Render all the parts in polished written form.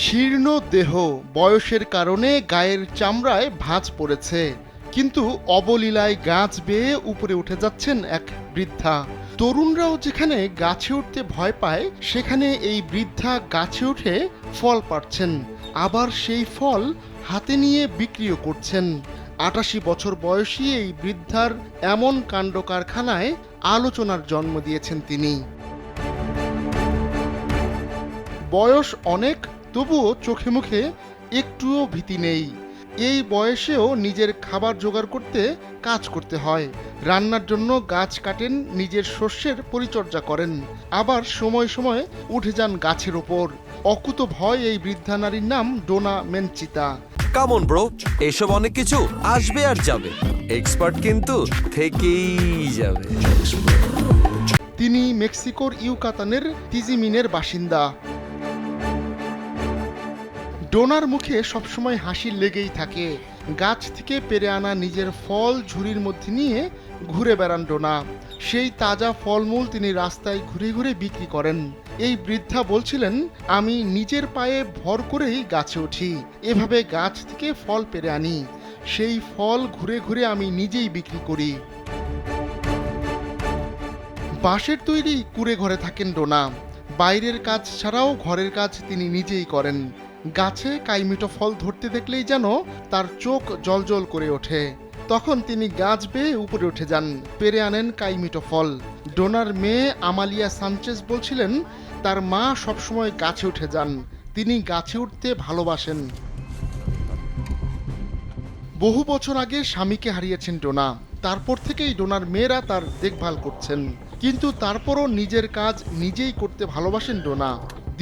শীর্ণ দেহ, বয়সের কারণে গায়ের চামড়ায় ভাঁজ পড়েছে, কিন্তু অবলীলায় গাছ বেয়ে উপরে উঠে যাচ্ছেন এক বৃদ্ধা। তরুণরাও যেখানে গাছে উঠতে ভয় পায়, সেখানে এই বৃদ্ধা গাছে উঠে ফল পাড়ছেন, আবার সেই ফল হাতে নিয়ে বিক্রিও করছেন। ৮৮ বছর বয়সী এই বৃদ্ধার এমন কাণ্ড কারখানায় আলোচনার জন্ম দিয়েছেন তিনি। বয়স অনেক, তবুও চোখে মুখে একটুও ভীতি নেই। এই বয়সেও নিজের খাবার জোগাড় করতে কাজ করতে হয়। রান্নার জন্য গাছ কাটেন, নিজের শস্যের পরিচর্যা করেন, আবার সময় সময় উঠে যান গাছের ওপর। অকুত ভয় এই বৃদ্ধা নারীর নাম ডোনা মেনচিতা। কামন ব্রো, এসব অনেক কিছু আসবে আর যাবে, এক্সপার্ট কিন্তু থেকেই যাবে। তিনি মেক্সিকোর ইউকাতানের তিজিমিনের বাসিন্দা। ডোনার মুখে সবসময় হাসি লেগেই থাকে। গাছ থেকে পেরে আনা নিজের ফল ঝুড়ির মধ্যে নিয়ে ঘুরে বেড়ান ডোনা। সেই তাজা ফলমূল তিনি রাস্তায় ঘুরে ঘুরে বিক্রি করেন। এই বৃদ্ধা বলছিলেন, আমি নিজের পায়ে ভর করেই গাছে উঠি, এভাবে গাছ থেকে ফল পেরে আনি, সেই ফল ঘুরে ঘুরে আমি নিজেই বিক্রি করি। বাঁশের তৈরি কুঁড়ে ঘরে থাকেন ডোনা। বাইরের কাজ ছাড়াও ঘরের কাজ তিনি নিজেই করেন। গাছে কাইমিটো ফল ধরতে দেখলেই যেন তার চোখ জ্বলজ্বল করে ওঠে। তখন তিনি গাছ বেয়ে উপরে উঠে যান, পেরে আনেন কাইমিটো ফল। ডোনার মেয়ে আমালিয়া সানচেজ বলছিলেন, তার মা সবসময় গাছে উঠে যান, তিনি গাছে উঠতে ভালোবাসেন। বহু বছর আগে স্বামীকে হারিয়েছেন ডোনা। তারপর থেকেই ডোনার মেয়েরা তার দেখভাল করছেন, কিন্তু তারপরও নিজের কাজ নিজেই করতে ভালোবাসেন ডোনা।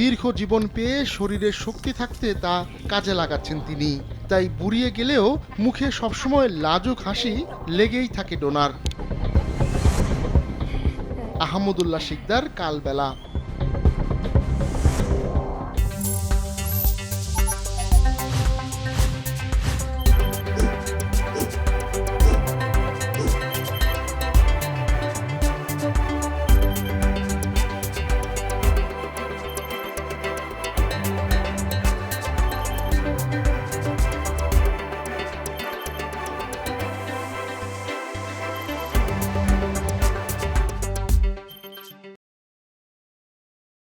দীর্ঘ জীবন পেয়ে শরীরে শক্তি থাকতে তা কাজে লাগাচ্ছেন তিনি। তাই বুড়িয়ে গেলেও মুখে সবসময় লাজুক হাসি লেগেই থাকে ডোনার। আহমদুল্লাহ শিকদার, কালবেলা।